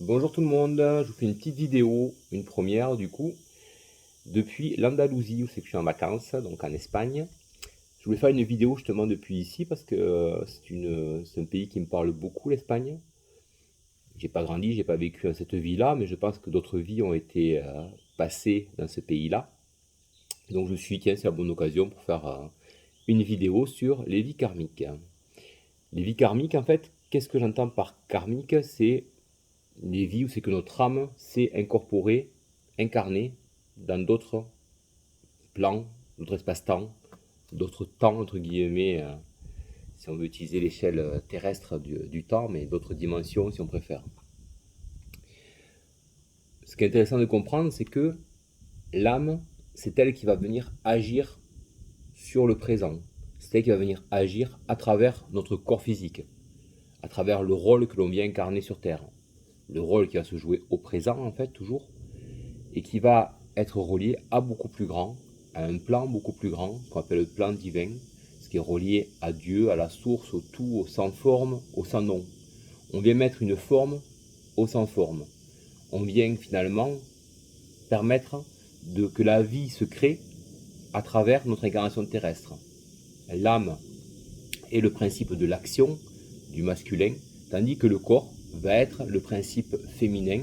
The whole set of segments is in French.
Bonjour tout le monde, je vous fais une petite vidéo, une première du coup, depuis l'Andalousie où c'est que je suis en vacances, donc en Espagne. Je voulais faire une vidéo justement depuis ici parce que c'est un pays qui me parle beaucoup, l'Espagne. J'ai pas grandi, j'ai pas vécu dans cette vie-là, mais je pense que d'autres vies ont été passées dans ce pays-là. Donc je me suis dit, tiens, c'est la bonne occasion pour faire une vidéo sur les vies karmiques. Les vies karmiques, en fait, qu'est-ce que j'entends par karmique? C'est les vies où c'est que notre âme s'est incorporée, incarnée dans d'autres plans, d'autres espaces-temps, d'autres temps, entre guillemets, si on veut utiliser l'échelle terrestre du temps, mais d'autres dimensions si on préfère. Ce qui est intéressant de comprendre, c'est que l'âme, c'est elle qui va venir agir sur le présent. C'est elle qui va venir agir à travers notre corps physique, à travers le rôle que l'on vient incarner sur Terre. Le rôle qui va se jouer au présent, en fait, toujours, et qui va être relié à beaucoup plus grand, à un plan beaucoup plus grand, qu'on appelle le plan divin, ce qui est relié à Dieu, à la source, au tout, au sans forme, au sans nom. On vient mettre une forme au sans forme. On vient finalement permettre que la vie se crée à travers notre incarnation terrestre. L'âme est le principe de l'action, du masculin, tandis que le corps va être le principe féminin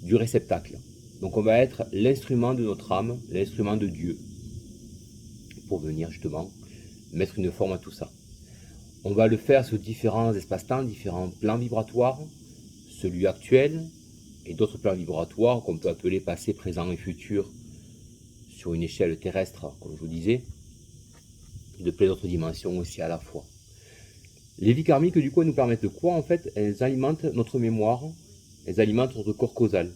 du réceptacle. Donc on va être l'instrument de notre âme, l'instrument de Dieu, pour venir justement mettre une forme à tout ça. On va le faire sur différents espaces-temps, différents plans vibratoires, celui actuel et d'autres plans vibratoires qu'on peut appeler passé, présent et futur sur une échelle terrestre, comme je vous disais, de plein d'autres dimensions aussi à la fois. Les vies karmiques, du coup, elles nous permettent quoi? En fait, elles alimentent notre mémoire, elles alimentent notre corps causal.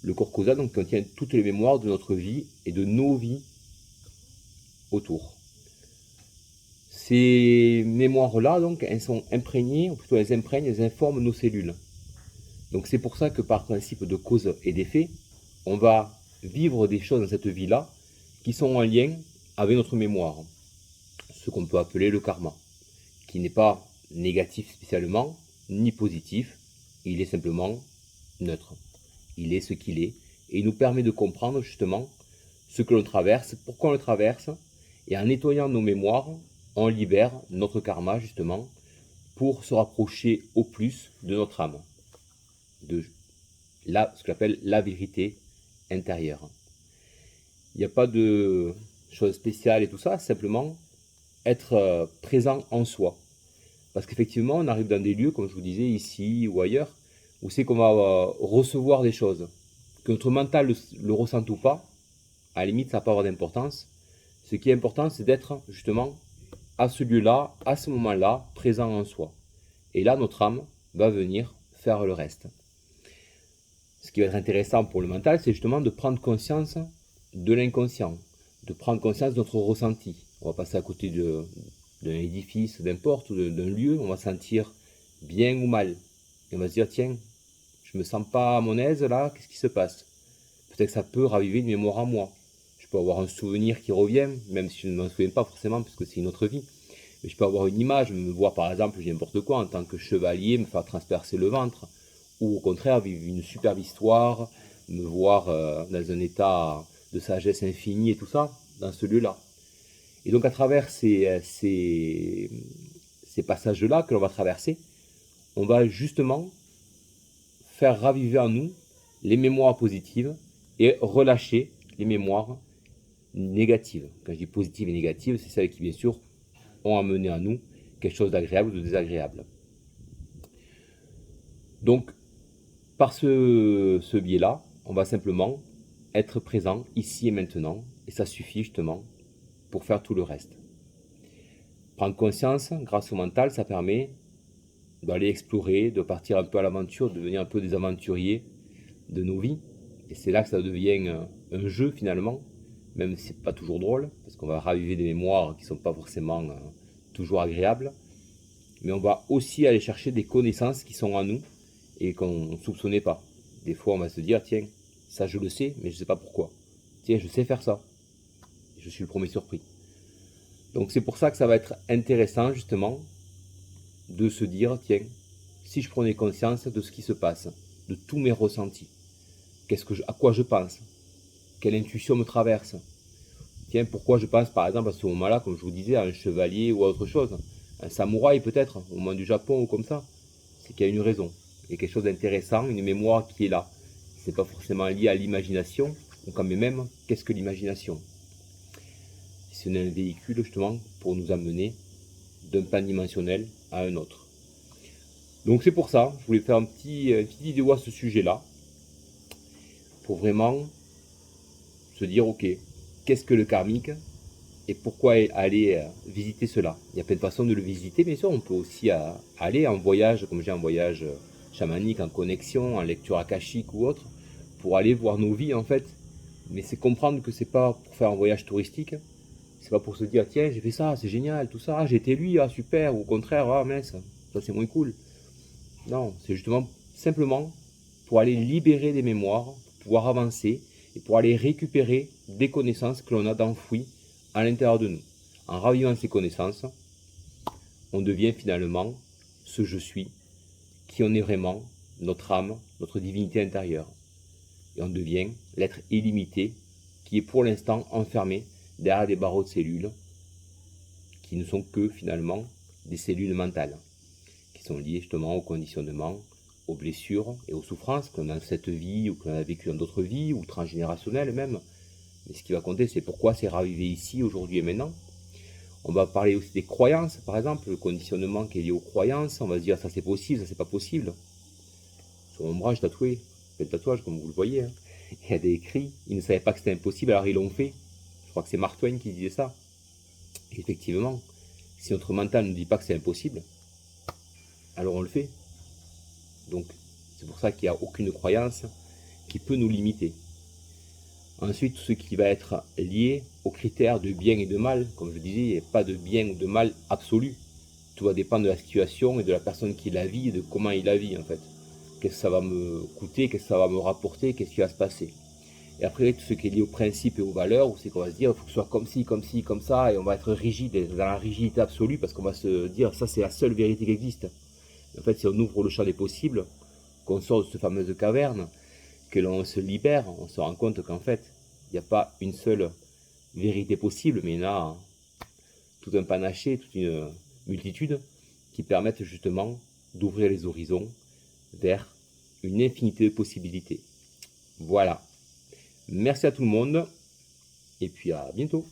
Le corps causal donc, contient toutes les mémoires de notre vie et de nos vies autour. Ces mémoires-là, donc, elles sont imprégnées, ou plutôt elles imprègnent, elles informent nos cellules. Donc c'est pour ça que par principe de cause et d'effet, on va vivre des choses dans cette vie-là qui sont en lien avec notre mémoire, ce qu'on peut appeler le karma, qui n'est pas négatif spécialement, ni positif, il est simplement neutre. Il est ce qu'il est, et il nous permet de comprendre justement ce que l'on traverse, pourquoi on le traverse, et en nettoyant nos mémoires, on libère notre karma justement pour se rapprocher au plus de notre âme, de ce que j'appelle la vérité intérieure. Il n'y a pas de choses spéciales et tout ça, simplement être présent en soi. Parce qu'effectivement, on arrive dans des lieux, comme je vous disais, ici ou ailleurs, où c'est qu'on va recevoir des choses. Que notre mental le ressente ou pas, à la limite, ça n'a pas avoir d'importance. Ce qui est important, c'est d'être justement à ce lieu-là, à ce moment-là, présent en soi. Et là, notre âme va venir faire le reste. Ce qui va être intéressant pour le mental, c'est justement de prendre conscience de l'inconscient, de prendre conscience de notre ressenti. On va passer à côté d'un édifice, n'importe, d'un lieu, on va sentir bien ou mal. Et on va se dire, tiens, je me sens pas à mon aise là, qu'est-ce qui se passe? Peut-être que ça peut raviver une mémoire à moi. Je peux avoir un souvenir qui revient, même si je ne m'en souviens pas forcément, parce que c'est une autre vie. Mais je peux avoir une image, me voir par exemple, j'ai n'importe quoi, en tant que chevalier, me faire transpercer le ventre, ou au contraire vivre une superbe histoire, me voir dans un état de sagesse infinie et tout ça, dans ce lieu-là. Et donc à travers ces passages-là que l'on va traverser, on va justement faire raviver en nous les mémoires positives et relâcher les mémoires négatives. Quand je dis positives et négatives, c'est celles qui bien sûr ont amené à nous quelque chose d'agréable ou de désagréable. Donc par ce biais-là, on va simplement être présent ici et maintenant, et ça suffit justement pour faire tout le reste. Prendre conscience, grâce au mental, ça permet d'aller explorer, de partir un peu à l'aventure, de devenir un peu des aventuriers de nos vies. Et c'est là que ça devient un jeu finalement, même si c'est pas toujours drôle, parce qu'on va raviver des mémoires qui ne sont pas forcément toujours agréables. Mais on va aussi aller chercher des connaissances qui sont en nous et qu'on ne soupçonnait pas. Des fois, on va se dire, tiens, ça je le sais, mais je ne sais pas pourquoi. Tiens, je sais faire ça. Je suis le premier surpris. Donc c'est pour ça que ça va être intéressant justement de se dire, tiens, si je prenais conscience de ce qui se passe, de tous mes ressentis. À quoi je pense? Quelle intuition me traverse? Tiens, pourquoi je pense par exemple à ce moment-là, comme je vous disais, à un chevalier ou à autre chose? Un samouraï peut-être, au moins du Japon ou comme ça. C'est qu'il y a une raison. Il y a quelque chose d'intéressant, une mémoire qui est là. C'est pas forcément lié à l'imagination, ou quand même, qu'est-ce que l'imagination? Si ce n'est un véhicule justement pour nous amener d'un plan dimensionnel à un autre. Donc c'est pour ça, je voulais faire une petite vidéo à ce sujet-là, pour vraiment se dire, ok, qu'est-ce que le karmique et pourquoi aller visiter cela? Il y a plein de façons de le visiter, bien sûr, on peut aussi aller en voyage, comme j'ai un voyage chamanique, en connexion, en lecture akashique ou autre, pour aller voir nos vies en fait. Mais c'est comprendre que c'est pas pour faire un voyage touristique, c'est pas pour se dire, tiens, j'ai fait ça, c'est génial, tout ça, j'ai été lui, ah super, ou au contraire, ah mince, ça c'est moins cool. Non, c'est justement simplement pour aller libérer des mémoires, pour pouvoir avancer et pour aller récupérer des connaissances que l'on a d'enfouies à l'intérieur de nous. En ravivant ces connaissances, on devient finalement ce je suis, qui on est vraiment, notre âme, notre divinité intérieure. Et on devient l'être illimité qui est pour l'instant enfermé derrière des barreaux de cellules qui ne sont que finalement des cellules mentales, qui sont liées justement au conditionnement, aux blessures et aux souffrances qu'on a dans cette vie ou qu'on a vécu dans d'autres vies ou transgénérationnelles même. Mais ce qui va compter, c'est pourquoi c'est ravivé ici, aujourd'hui et maintenant. On va parler aussi des croyances, par exemple, le conditionnement qui est lié aux croyances. On va se dire ça c'est possible, ça c'est pas possible. Sur mon bras, j'ai tatoué, le tatouage comme vous le voyez. Hein. Il y a des écrits, ils ne savaient pas que c'était impossible, alors ils l'ont fait. Je crois que c'est Mark Twain qui disait ça. Et effectivement, si notre mental ne dit pas que c'est impossible, alors on le fait. Donc c'est pour ça qu'il n'y a aucune croyance qui peut nous limiter. Ensuite, tout ce qui va être lié aux critères de bien et de mal, comme je disais, il n'y a pas de bien ou de mal absolu. Tout va dépendre de la situation et de la personne qui la vit et de comment il la vit en fait. Qu'est-ce que ça va me coûter, qu'est-ce que ça va me rapporter, qu'est-ce qui va se passer. Et après, tout ce qui est lié aux principes et aux valeurs, c'est qu'on va se dire, il faut que ce soit comme ci, comme ci, comme ça, et on va être rigide, dans la rigidité absolue, parce qu'on va se dire, ça c'est la seule vérité qui existe. En fait, si on ouvre le champ des possibles, qu'on sort de cette fameuse caverne, que l'on se libère, on se rend compte qu'en fait, il n'y a pas une seule vérité possible, mais il y en a tout un panaché, toute une multitude qui permettent justement d'ouvrir les horizons vers une infinité de possibilités. Voilà. Merci à tout le monde et puis à bientôt.